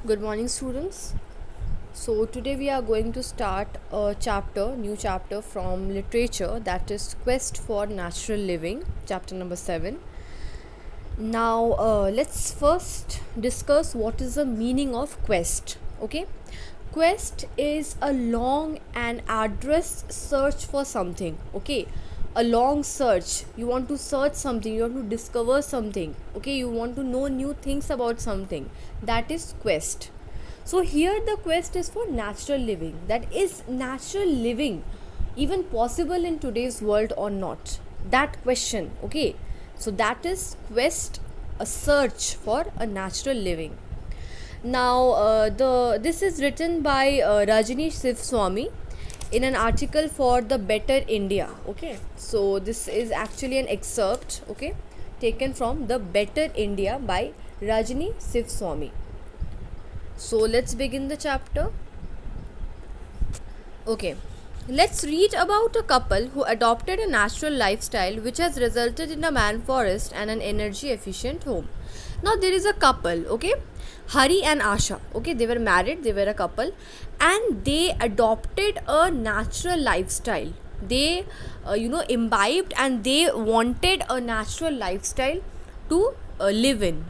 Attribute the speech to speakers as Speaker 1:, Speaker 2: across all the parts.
Speaker 1: Good morning, students. So, today we are going to start a new chapter from literature, that is Quest for Natural Living, chapter number 7. Now, let's first discuss what is the meaning of quest. Okay, quest is a long and arduous search for something. Okay, a long search. You want to search something, you want to discover something. Okay, you want to know new things about something. That is quest. So, here the quest is for natural living. That is natural living even possible in today's world or not? That question. Okay, so that is quest, a search for a natural living. Now, the this is written by Rajini Sivswamy in an article for the Better India. Okay, so this is actually an excerpt. Okay, taken from the Better India by Rajini Sivswamy. So let's begin the chapter. Okay, let's read about a couple who adopted a natural lifestyle which has resulted in a man forest and an energy efficient home. Now, there is a couple, okay, Hari and Asha, okay, they were married, they were a couple, and they adopted a natural lifestyle. They, imbibed and they wanted a natural lifestyle to live in,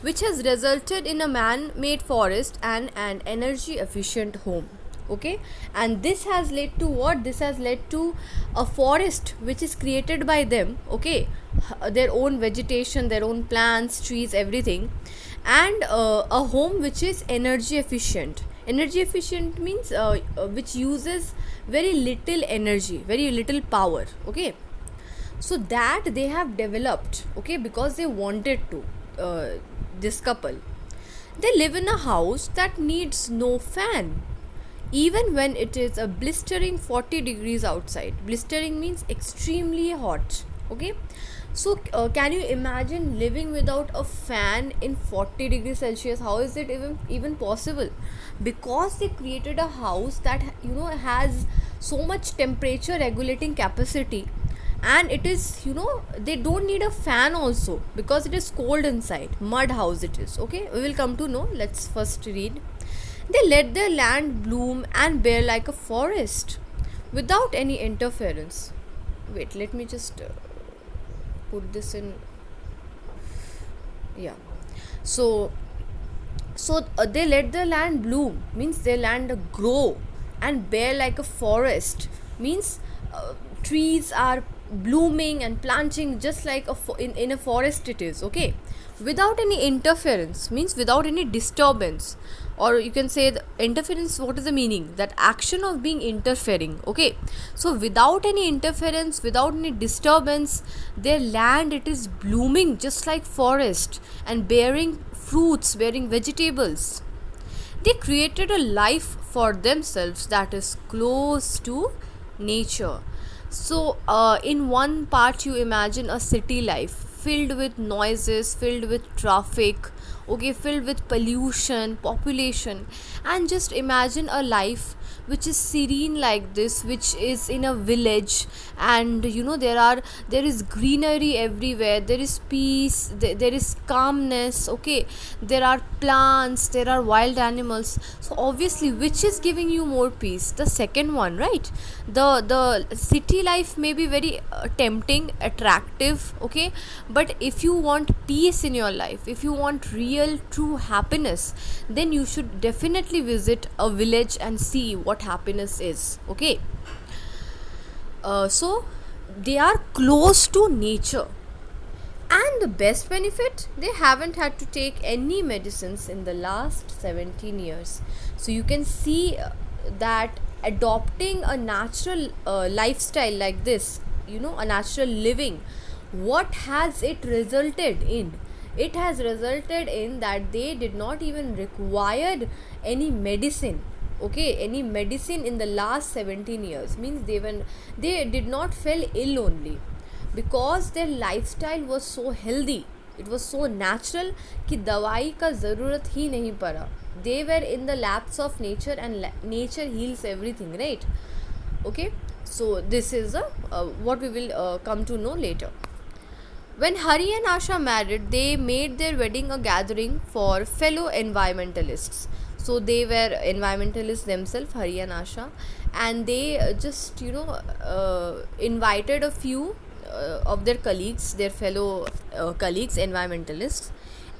Speaker 1: which has resulted in a man made forest and an energy efficient home. Okay, and this has led to what? This has led to a forest which is created by them. Okay, their own vegetation, their own plants, trees, everything, and a home which is energy efficient. Energy efficient means which uses very little energy, very little power. Okay, so that they have developed, okay, because they wanted to. This couple, they live in a house that needs no fan even when it is a blistering 40 degrees outside. Blistering means extremely hot. Okay, so can you imagine living without a fan in 40 degrees Celsius? How is it even possible? Because they created a house that has so much temperature regulating capacity, and it is, they don't need a fan also because it is cold inside. Mud house it is. Okay, we will come to know. Let's first read. They let their land bloom and bear like a forest without any interference. Wait, let me just put this in. Yeah, so they let the land bloom means their land grow, and bear like a forest means trees are blooming and planting just like in a forest it is. Okay, without any interference means without any disturbance, or you can say the interference. What is the meaning? That action of being interfering. Okay, so without any interference, without any disturbance, their land, it is blooming just like forest and bearing fruits, bearing vegetables. They created a life for themselves that is close to nature. So, in one part, you imagine a city life filled with noises, filled with traffic, okay, filled with pollution, population, and just imagine a life which is serene like this, which is in a village, and there is greenery everywhere, there is peace, there is calmness. Okay, there are plants, there are wild animals. So obviously, which is giving you more peace? The second one, right? The city life may be very tempting, attractive. Okay, but if you want peace in your life, if you want real true happiness, then you should definitely visit a village and see what happiness is. Okay, so they are close to nature, and the best benefit, they haven't had to take any medicines in the last 17 years. So you can see that adopting a natural lifestyle like this, a natural living, what has it resulted in? It has resulted in that they did not even required any medicine. Okay, any medicine in the last 17 years means they did not fell ill only because their lifestyle was so healthy, it was so natural कि दवाई का ज़रूरत ही नहीं पड़ा. They were in the laps of nature, and nature heals everything, right? Okay, so this is what we will come to know later. When Hari and Asha married, they made their wedding a gathering for fellow environmentalists. So they were environmentalists themselves, Hari and Asha, and they just invited a few of their colleagues, their fellow colleagues, environmentalists.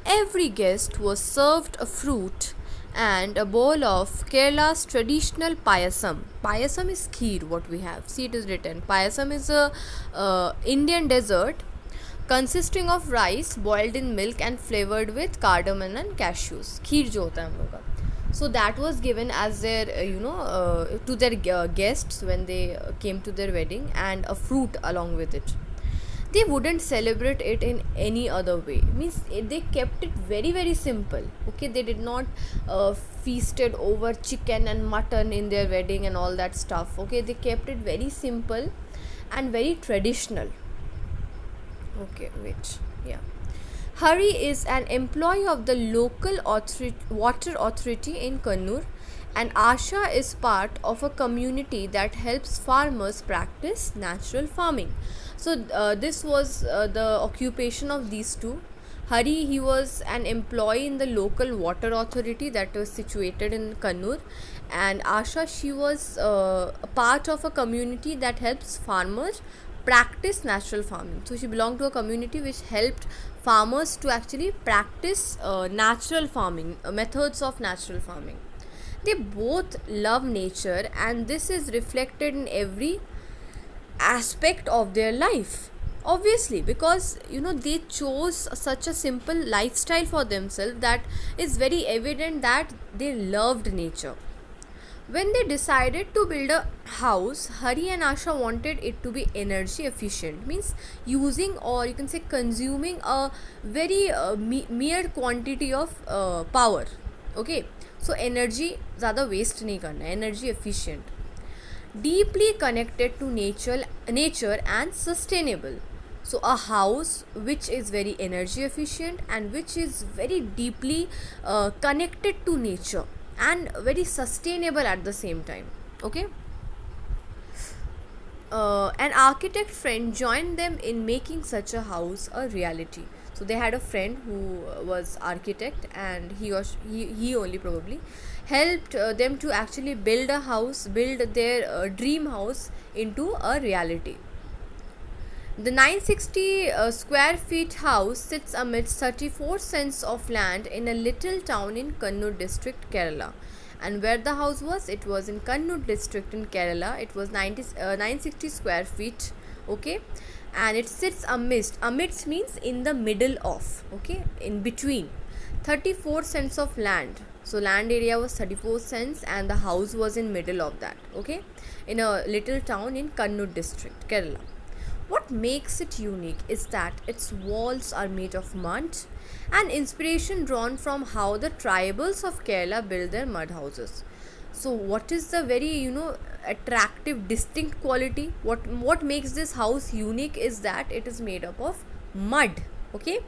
Speaker 1: Every guest was served a fruit and a bowl of Kerala's traditional payasam. Payasam is kheer, what we have. See, it is written. Payasam is a Indian dessert consisting of rice boiled in milk and flavored with cardamom and cashews. Kheer जो होता है हम लोग का. So that was given as their to their guests when they came to their wedding, and a fruit along with it. They wouldn't celebrate it in any other way. Means they kept it very very simple. Okay, they did not feasted over chicken and mutton in their wedding and all that stuff. Okay, they kept it very simple and very traditional. Okay, wait. Yeah. Hari is an employee of the local water authority in Kannur, and Asha is part of a community that helps farmers practice natural farming. So, this was the occupation of these two. Hari, he was an employee in the local water authority that was situated in Kannur, and Asha, she was a part of a community that helps farmers practice natural farming. So she belonged to a community which helped farmers to actually practice natural farming, methods of natural farming. They both love nature, and this is reflected in every aspect of their life. Obviously, because they chose such a simple lifestyle for themselves, that is very evident that they loved nature. When they decided to build a house, Hari and Asha wanted it to be energy efficient, means using, or you can say consuming, a very mere quantity of power. Okay, so energy ज़्यादा waste नहीं करना, energy efficient, deeply connected to nature and sustainable. So a house which is very energy efficient and which is very deeply connected to nature and very sustainable at the same time. Okay, an architect friend joined them in making such a house a reality. So they had a friend who was architect, and he only probably helped them to actually build their dream house into a reality. The 960 square feet house sits amidst 34 cents of land in a little town in Kannur district, Kerala. And where the house was, it was in Kannur district in Kerala. It was 960 square feet. Okay, and it sits amidst means in the middle of, okay, in between 34 cents of land. So land area was 34 cents and the house was in middle of that. Okay, in a little town in Kannur district, Kerala. What makes it unique is that its walls are made of mud, and inspiration drawn from how the tribals of Kerala build their mud houses. So what is the very attractive, distinct quality? What makes this house unique is that it is made up of mud. Okay,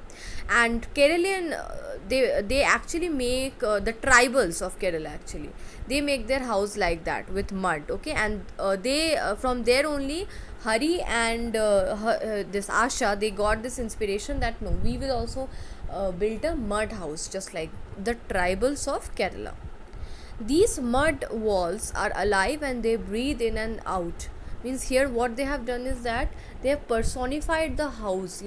Speaker 1: and Keralian they actually make the tribals of Kerala, actually they make their house like that with mud. Okay, and they from there only Hari and this Asha, they got this inspiration that no, we will also build a mud house just like the tribals of Kerala. These mud walls are alive and they breathe in and out. Means here what they have done is that they have personified the house,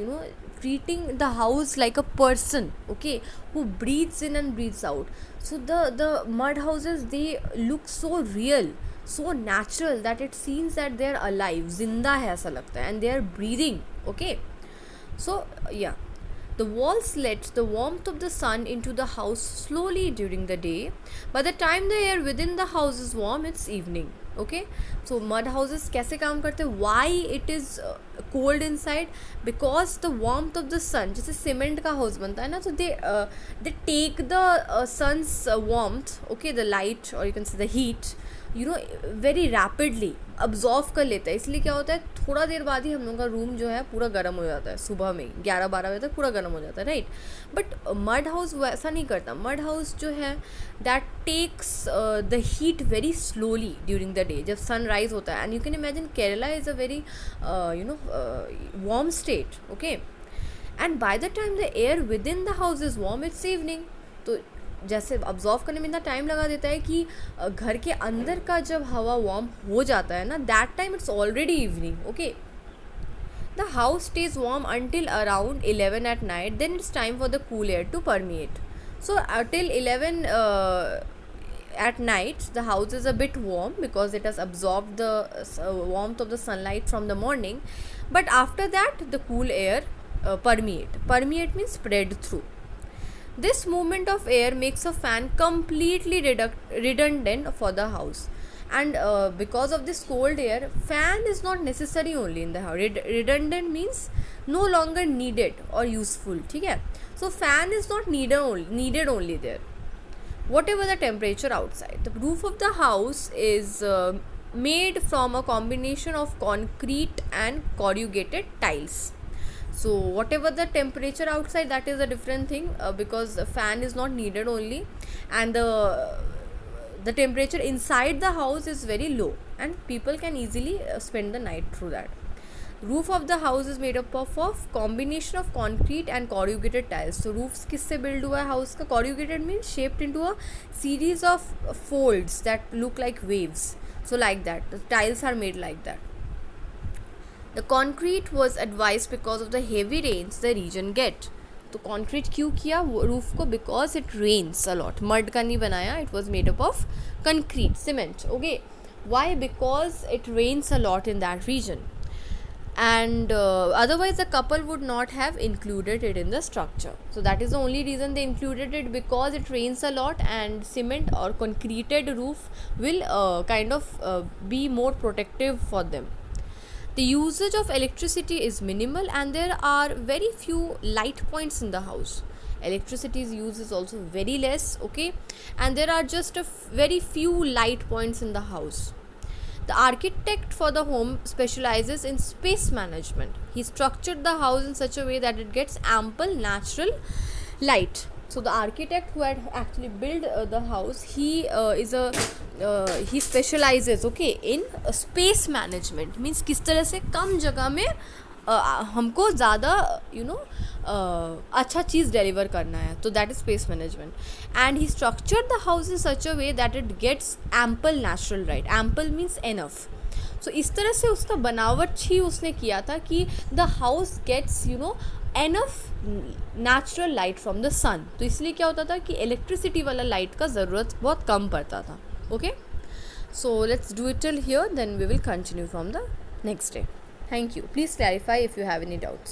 Speaker 1: treating the house like a person, okay, who breathes in and breathes out. So the mud houses, they look so real, so natural, that it seems that they are alive, zinda hai aisa lagta hai, and they are breathing. Okay, so yeah, the walls let the warmth of the sun into the house slowly during the day. By the time the air within the house is warm, it's evening. Okay, so mud houses कैसे काम करते हैं? Why it is cold inside? Because the warmth of the sun, जैसे cement का house बनता है ना, so they take the sun's warmth, okay, the light, or you can say the heat, very rapidly absorb कर लेता है. इसलिए क्या होता है, थोड़ा देर बाद ही हम लोग का रूम जो है पूरा गर्म हो जाता है, सुबह में 11-12 बजे तक पूरा गर्म हो जाता है, राइट. बट मड हाउस वैसा नहीं करता. मड हाउस जो है that takes the heat very slowly during the day, जब सनराइज होता है. And you can imagine Kerala is a very warm state. Okay, and by the time the air within the house is warm it's evening. तो जैसे absorb करने में इतना time लगा देता है कि घर के अंदर का जब हवा वार्म हो जाता है ना, that time it's already evening. Okay, the house stays warm until around 11 at night, then it's time for the cool air to permeate. So till 11 at night the house is a bit warm because it has absorbed the warmth of the sunlight from the morning, but after that the cool air permeate means spread through. This movement of air makes a fan completely redundant for the house, and because of this cold air, fan is not necessary only in the house. Redundant means no longer needed or useful. ठीक है, so fan is not needed only there. Whatever the temperature outside, the roof of the house is made from a combination of concrete and corrugated tiles. So whatever the temperature outside, that is a different thing, because the fan is not needed only, and the temperature inside the house is very low and people can easily spend the night through that. Roof of the house is made up of combination of concrete and corrugated tiles. So roofs किससे build हुआ है house का? Corrugated means shaped into a series of folds that look like waves. So like that, the tiles are made like that. The concrete was advised because of the heavy rains the region get. तो concrete क्यों किया roof को? Because it rains a lot. Mud का नहीं बनाया, it was made up of concrete, cement. Okay, why? Because it rains a lot in that region, and otherwise the couple would not have included it in the structure. So that is the only reason they included it, because it rains a lot and cement or concreted roof will be more protective for them. The usage of electricity is minimal and there are very few light points in the house. Electricity's use is also very less, okay, and there are just very few light points in the house. The architect for the home specializes in space management. He structured the house in such a way that it gets ample natural light. So the architect who had actually built the house, he specializes, okay, in space management. Means किस तरह से कम जगह में हमको ज़्यादा अच्छा चीज़ deliver करना है, तो that is space management. And he structured the house in such a way that it gets ample natural light. Ample means enough. So इस तरह से उसका बनावट ही उसने किया था कि the house gets enough natural light from the sun. तो इसलिए क्या होता था कि इलेक्ट्रिसिटी वाला लाइट का ज़रूरत बहुत कम पड़ता था. Okay, so let's do it till here, then we will continue from the next day. Thank you. Please clarify if you have any doubts.